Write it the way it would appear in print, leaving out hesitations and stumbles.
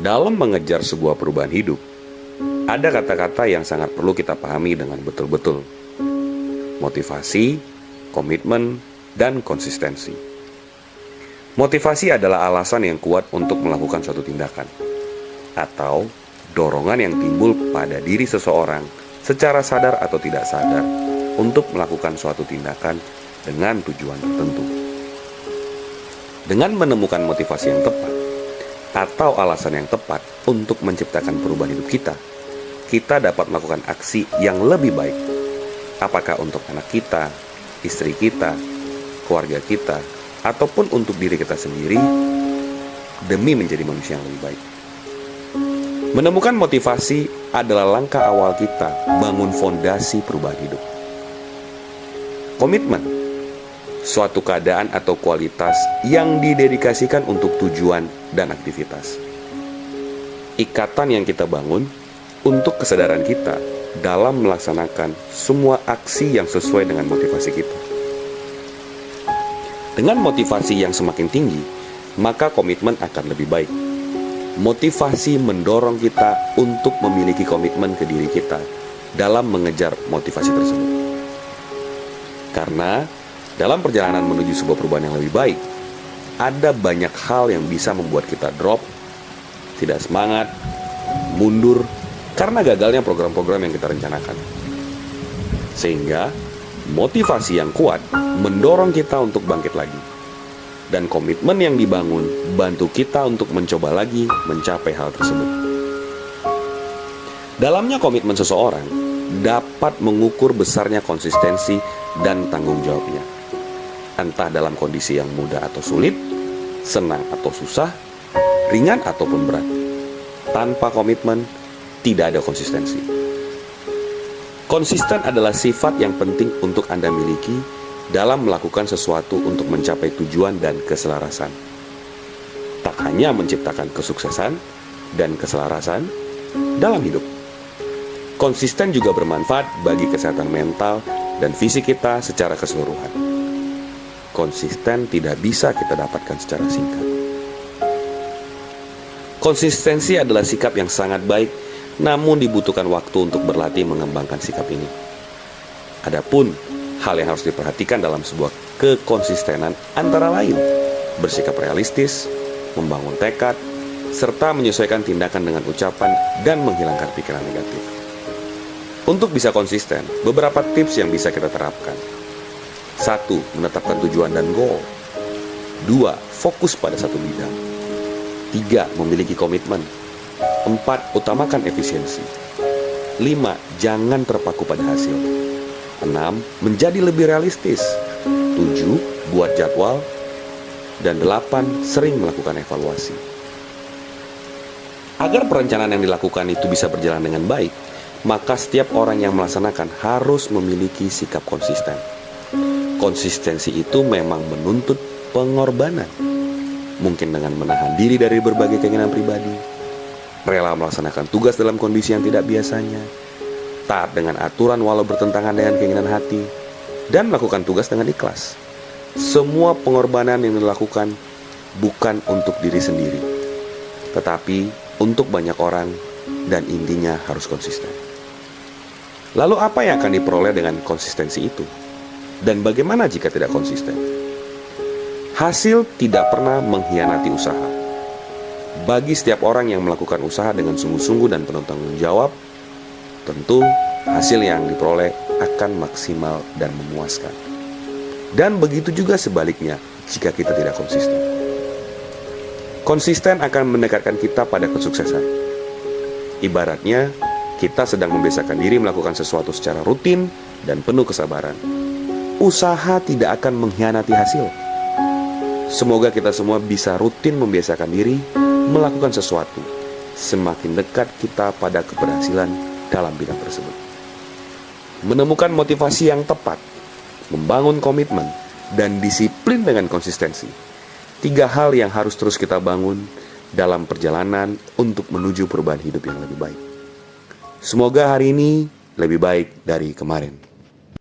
Dalam mengejar sebuah perubahan hidup, ada kata-kata yang sangat perlu kita pahami dengan betul-betul. Motivasi, komitmen, dan konsistensi. Motivasi adalah alasan yang kuat untuk melakukan suatu tindakan, atau dorongan yang timbul pada diri seseorang secara sadar atau tidak sadar untuk melakukan suatu tindakan dengan tujuan tertentu. Dengan menemukan motivasi yang tepat, atau alasan yang tepat untuk menciptakan perubahan hidup kita dapat melakukan aksi yang lebih baik. Apakah untuk anak kita, istri kita, keluarga kita, ataupun untuk diri kita sendiri, demi menjadi manusia yang lebih baik. Menemukan motivasi adalah langkah awal kita bangun fondasi perubahan hidup. Komitmen, suatu keadaan atau kualitas yang didedikasikan untuk tujuan dan aktivitas. Ikatan yang kita bangun untuk kesadaran kita dalam melaksanakan semua aksi yang sesuai dengan motivasi kita. Dengan motivasi yang semakin tinggi, maka komitmen akan lebih baik. Motivasi mendorong kita untuk memiliki komitmen ke diri kita dalam mengejar motivasi tersebut. Karena dalam perjalanan menuju sebuah perubahan yang lebih baik, ada banyak hal yang bisa membuat kita drop, tidak semangat, mundur, karena gagalnya program-program yang kita rencanakan. Sehingga, motivasi yang kuat mendorong kita untuk bangkit lagi. Dan komitmen yang dibangun bantu kita untuk mencoba lagi mencapai hal tersebut. Dalamnya komitmen seseorang dapat mengukur besarnya konsistensi dan tanggung jawabnya. Entah dalam kondisi yang mudah atau sulit, senang atau susah, ringan ataupun berat. Tanpa komitmen, tidak ada konsistensi. Konsisten adalah sifat yang penting untuk Anda miliki dalam melakukan sesuatu untuk mencapai tujuan dan keselarasan. Tak hanya menciptakan kesuksesan dan keselarasan dalam hidup. Konsisten juga bermanfaat bagi kesehatan mental dan fisik kita secara keseluruhan. Konsisten tidak bisa kita dapatkan secara singkat. Konsistensi adalah sikap yang sangat baik, namun dibutuhkan waktu untuk berlatih mengembangkan sikap ini. Adapun hal yang harus diperhatikan dalam sebuah kekonsistenan antara lain bersikap realistis, membangun tekad, serta menyesuaikan tindakan dengan ucapan dan menghilangkan pikiran negatif. Untuk bisa konsisten, beberapa tips yang bisa kita terapkan. 1. Menetapkan tujuan dan goal. 2. Fokus pada satu bidang. 3. Memiliki komitmen. 4. Utamakan efisiensi. 5. Jangan terpaku pada hasil. 6. Menjadi lebih realistis. 7. Buat jadwal. Dan 8. Sering melakukan evaluasi. Agar perencanaan yang dilakukan itu bisa berjalan dengan baik, maka setiap orang yang melaksanakan harus memiliki sikap konsisten. Konsistensi itu memang menuntut pengorbanan. Mungkin dengan menahan diri dari berbagai keinginan pribadi, rela melaksanakan tugas dalam kondisi yang tidak biasanya, taat dengan aturan walau bertentangan dengan keinginan hati, dan melakukan tugas dengan ikhlas. Semua pengorbanan yang dilakukan bukan untuk diri sendiri, tetapi untuk banyak orang, dan intinya harus konsisten. Lalu apa yang akan diperoleh dengan konsistensi itu? Dan bagaimana jika tidak konsisten? Hasil tidak pernah mengkhianati usaha. Bagi setiap orang yang melakukan usaha dengan sungguh-sungguh dan penuh tanggung jawab, tentu hasil yang diperoleh akan maksimal dan memuaskan. Dan begitu juga sebaliknya jika kita tidak konsisten. Konsisten akan mendekatkan kita pada kesuksesan. Ibaratnya, kita sedang membiasakan diri melakukan sesuatu secara rutin dan penuh kesabaran. Usaha tidak akan mengkhianati hasil. Semoga kita semua bisa rutin membiasakan diri melakukan sesuatu. Semakin dekat kita pada keberhasilan dalam bidang tersebut. Menemukan motivasi yang tepat, membangun komitmen, dan disiplin dengan konsistensi. 3 hal yang harus terus kita bangun dalam perjalanan untuk menuju perubahan hidup yang lebih baik. Semoga hari ini lebih baik dari kemarin.